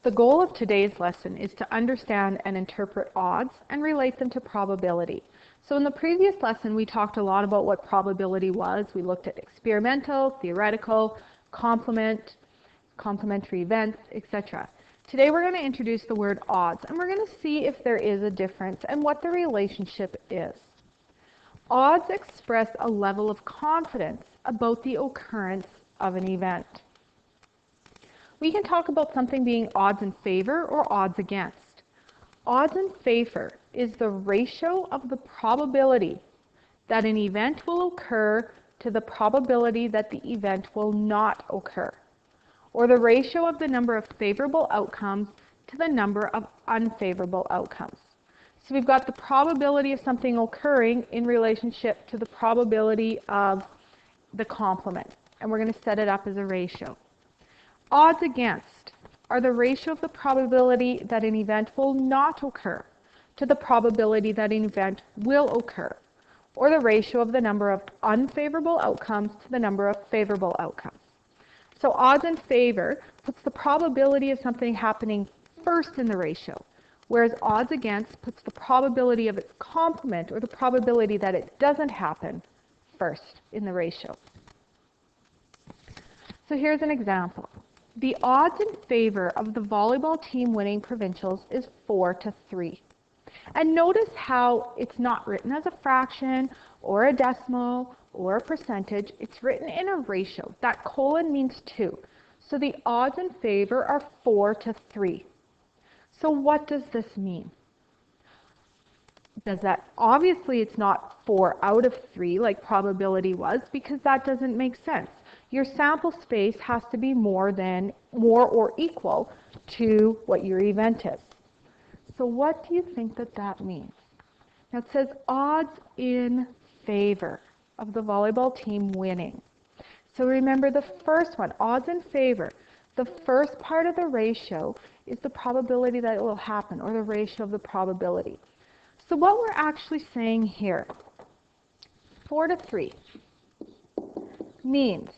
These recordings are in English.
The goal of today's lesson is to understand and interpret odds and relate them to probability. So in the previous lesson, we talked a lot about what probability was. We looked at experimental, theoretical, complementary events, etc. Today we're going to introduce the word odds, and we're going to see if there is a difference and what the relationship is. Odds express a level of confidence about the occurrence of an event. We can talk about something being odds in favor or odds against. Odds in favor is the ratio of the probability that an event will occur to the probability that the event will not occur, or the ratio of the number of favorable outcomes to the number of unfavorable outcomes. So we've got the probability of something occurring in relationship to the probability of the complement, and we're going to set it up as a ratio. Odds against are the ratio of the probability that an event will not occur to the probability that an event will occur, or the ratio of the number of unfavorable outcomes to the number of favorable outcomes. So odds in favor puts the probability of something happening first in the ratio, whereas odds against puts the probability of its complement, or the probability that it doesn't happen, first in the ratio. So here's an example. The odds in favor of the volleyball team winning provincials is 4-3. And notice how it's not written as a fraction or a decimal or a percentage. It's written in a ratio. That colon means 2. So the odds in favor are 4-3. So what does this mean? Does that, obviously it's not 4 out of 3 like probability was, because that doesn't make sense. Your sample space has to be more or equal to what your event is. So what do you think that means? Now it says odds in favor of the volleyball team winning. So remember the first one, odds in favor. The first part of the ratio is the probability that it will happen, or the ratio of the probability. So what we're actually saying here, 4-3, means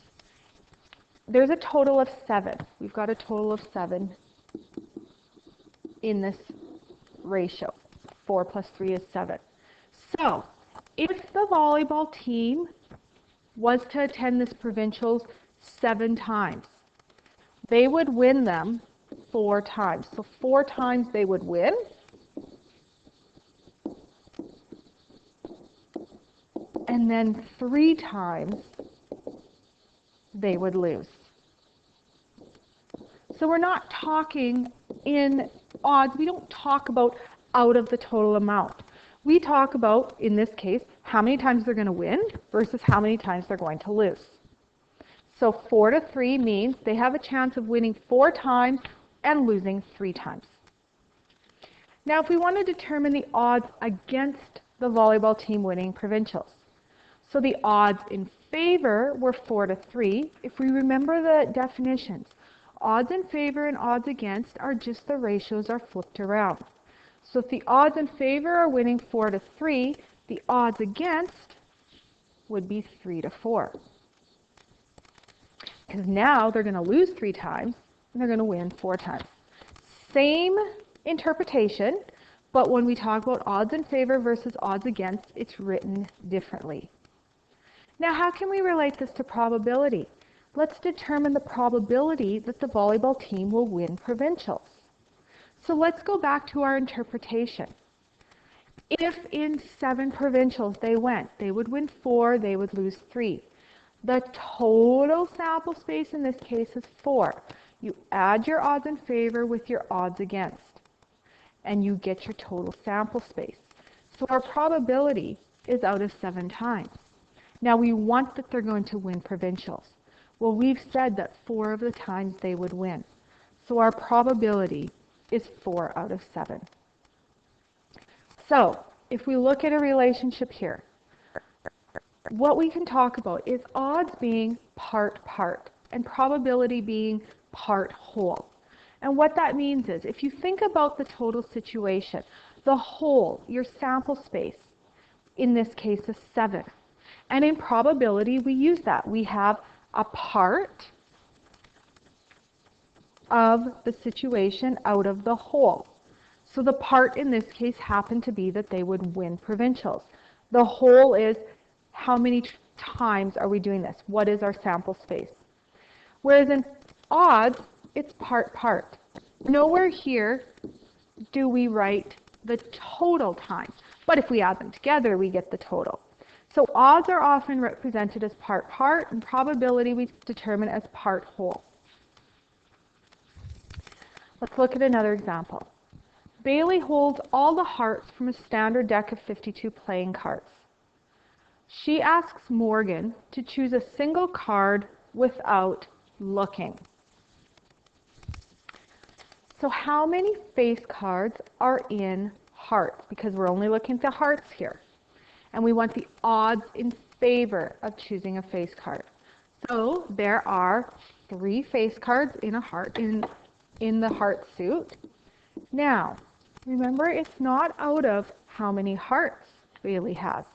there's a total of 7. We've got a total of 7 in this ratio. 4 plus 3 is 7. So if the volleyball team was to attend this provincials 7 times, they would win them 4 times. So 4 times they would win. And then 3 times they would lose. So we're not talking in odds. We don't talk about out of the total amount. We talk about, in this case, how many times they're going to win versus how many times they're going to lose. So 4-3 means they have a chance of winning 4 times and losing 3 times. Now, if we want to determine the odds against the volleyball team winning provincials, so the odds in favor were 4-3. If we remember the definitions, odds in favor and odds against are just the ratios are flipped around. So if the odds in favor are winning 4-3, the odds against would be 3-4. Because now they're going to lose 3 times and they're going to win 4 times. Same interpretation, but when we talk about odds in favor versus odds against, it's written differently. Now, how can we relate this to probability? Let's determine the probability that the volleyball team will win provincials. So let's go back to our interpretation. If in 7 provincials they went, they would win 4, they would lose 3. The total sample space in this case is 4. You add your odds in favor with your odds against, and you get your total sample space. So our probability is out of 7 times. Now we want that they're going to win provincials. Well, we've said that 4 of the times they would win. So our probability is 4 out of 7. So if we look at a relationship here, what we can talk about is odds being part and probability being part whole. And what that means is, if you think about the total situation, the whole, your sample space, in this case is 7. And in probability, we use that. We have a part of the situation out of the whole. So the part in this case happened to be that they would win provincials. The whole is how many times are we doing this? What is our sample space? Whereas in odds, it's part. Nowhere here do we write the total time. But if we add them together, we get the total. So odds are often represented as part, and probability we determine as part whole. Let's look at another example. Bailey holds all the hearts from a standard deck of 52 playing cards. She asks Morgan to choose a single card without looking. So how many face cards are in hearts? Because we're only looking at the hearts here. And we want the odds in favor of choosing a face card. So there are 3 face cards in a heart in the heart suit. Now, remember, it's not out of how many hearts Bailey has.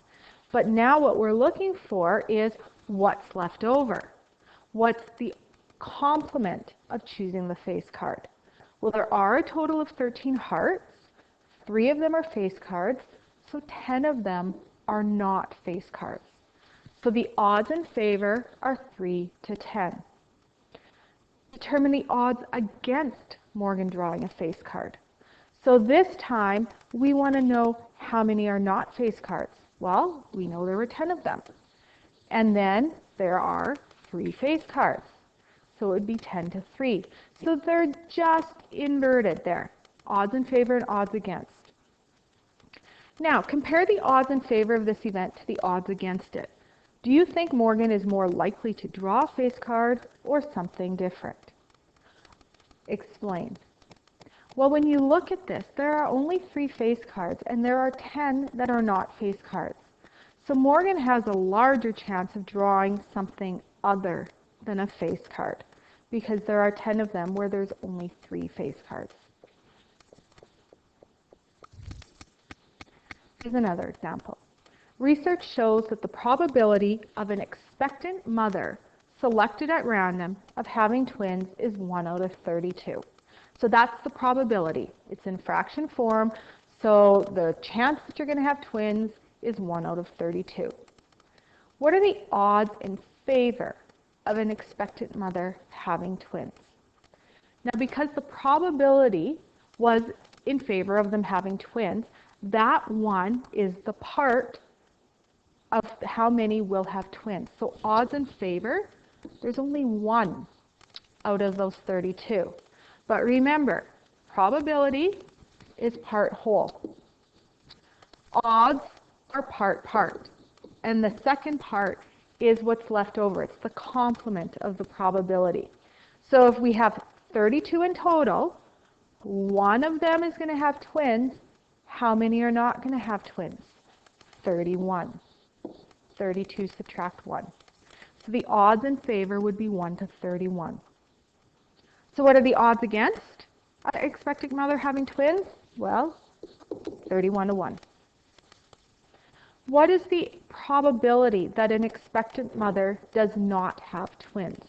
But now what we're looking for is what's left over. What's the complement of choosing the face card? Well, there are a total of 13 hearts. 3 of them are face cards, so 10 of them are not face cards. So the odds in favor are 3 to 10. Determine the odds against Morgan drawing a face card. So this time, we want to know how many are not face cards. Well, we know there were 10 of them. And then there are 3 face cards. So it would be 10 to 3. So they're just inverted there. Odds in favor and odds against. Now, compare the odds in favor of this event to the odds against it. Do you think Morgan is more likely to draw a face card or something different? Explain. Well, when you look at this, there are only 3 face cards, and there are 10 that are not face cards. So Morgan has a larger chance of drawing something other than a face card, because there are 10 of them where there's only 3 face cards. Here's another example. Research shows that the probability of an expectant mother selected at random of having twins is 1 out of 32. So that's the probability. It's in fraction form, so the chance that you're going to have twins is 1 out of 32. What are the odds in favor of an expectant mother having twins? Now, because the probability was in favor of them having twins, that one is the part of how many will have twins. So odds in favor, there's only 1 out of those 32. But remember, probability is part whole. Odds are part. And the second part is what's left over. It's the complement of the probability. So if we have 32 in total, 1 of them is going to have twins. How many are not going to have twins? 31. 32 subtract 1. So the odds in favor would be 1 to 31. So what are the odds against an expectant mother having twins? Well, 31 to 1. What is the probability that an expectant mother does not have twins?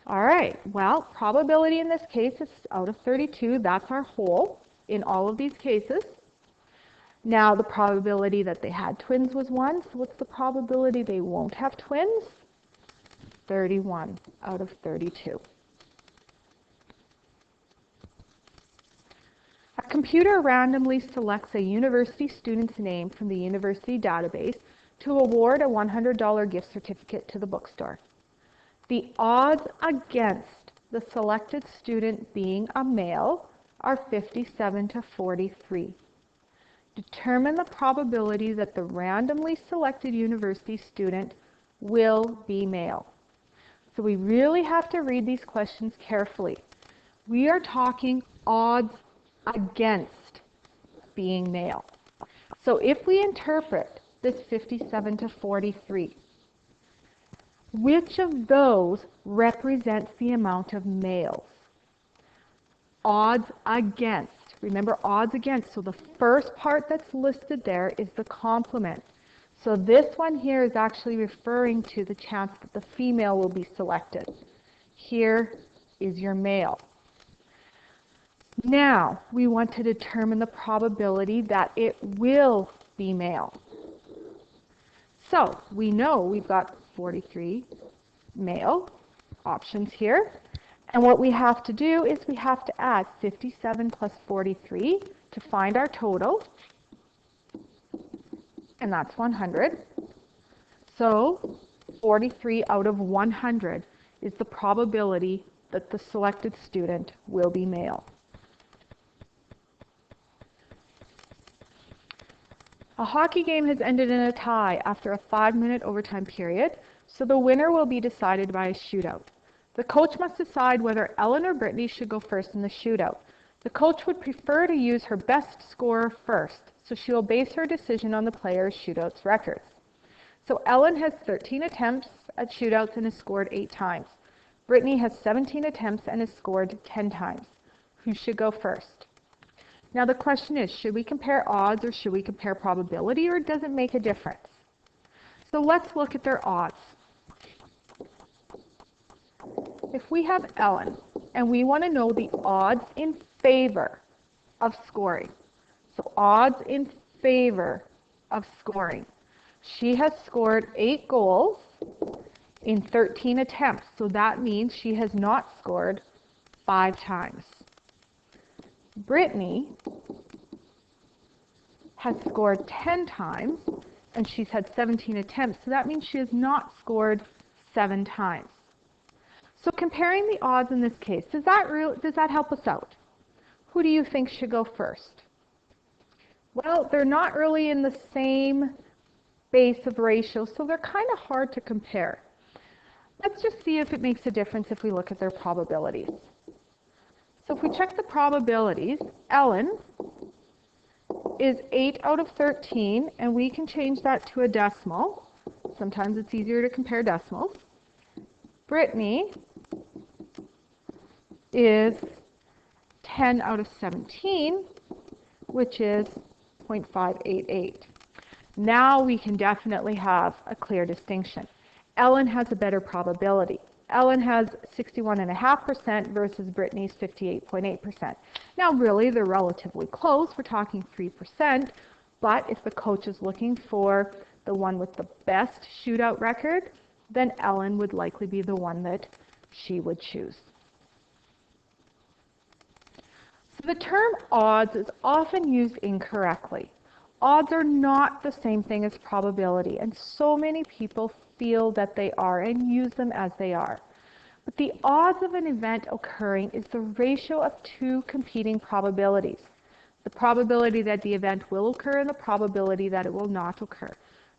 All right, well, probability in this case is out of 32. That's our whole in all of these cases. Now, the probability that they had twins was 1. So what's the probability they won't have twins? 31 out of 32. A computer randomly selects a university student's name from the university database to award a $100 gift certificate to the bookstore. The odds against the selected student being a male are 57 to 43. Determine the probability that the randomly selected university student will be male. So we really have to read these questions carefully. We are talking odds against being male. So if we interpret this 57 to 43, which of those represents the amount of males? Odds against. Remember, odds against. So the first part that's listed there is the complement. So this one here is actually referring to the chance that the female will be selected. Here is your male. Now, we want to determine the probability that it will be male. So, we know we've got 43 male options here. And what we have to do is we have to add 57 plus 43 to find our total. And that's 100. So 43 out of 100 is the probability that the selected student will be male. A hockey game has ended in a tie after a 5-minute overtime period, so the winner will be decided by a shootout. The coach must decide whether Ellen or Brittany should go first in the shootout. The coach would prefer to use her best scorer first, so she will base her decision on the player's shootouts records. So Ellen has 13 attempts at shootouts and has scored 8 times. Brittany has 17 attempts and has scored 10 times. Who should go first? Now the question is, should we compare odds or should we compare probability, or does it make a difference? So let's look at their odds. If we have Ellen and we want to know the odds in favor of scoring, so odds in favor of scoring, she has scored 8 goals in 13 attempts, so that means she has not scored 5 times. Brittany has scored 10 times and she's had 17 attempts, so that means she has not scored 7 times. So comparing the odds in this case, does that help us out? Who do you think should go first? Well, they're not really in the same base of ratios, so they're kind of hard to compare. Let's just see if it makes a difference if we look at their probabilities. So if we check the probabilities, Ellen is 8 out of 13, and we can change that to a decimal. Sometimes it's easier to compare decimals. Brittany is 10 out of 17, which is 0.588. Now we can definitely have a clear distinction. Ellen has a better probability. Ellen has 61.5% versus Brittany's 58.8%. Now really they're relatively close, we're talking 3%, but if the coach is looking for the one with the best shootout record, then Ellen would likely be the one that she would choose. So the term odds is often used incorrectly. Odds are not the same thing as probability, and so many people feel that they are and use them as they are. But the odds of an event occurring is the ratio of 2 competing probabilities. The probability that the event will occur and the probability that it will not occur.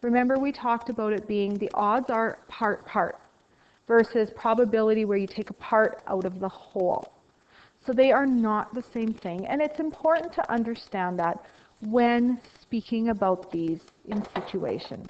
Remember, we talked about it being the odds are part versus probability where you take a part out of the whole. So they are not the same thing, and it's important to understand that when speaking about these in situations.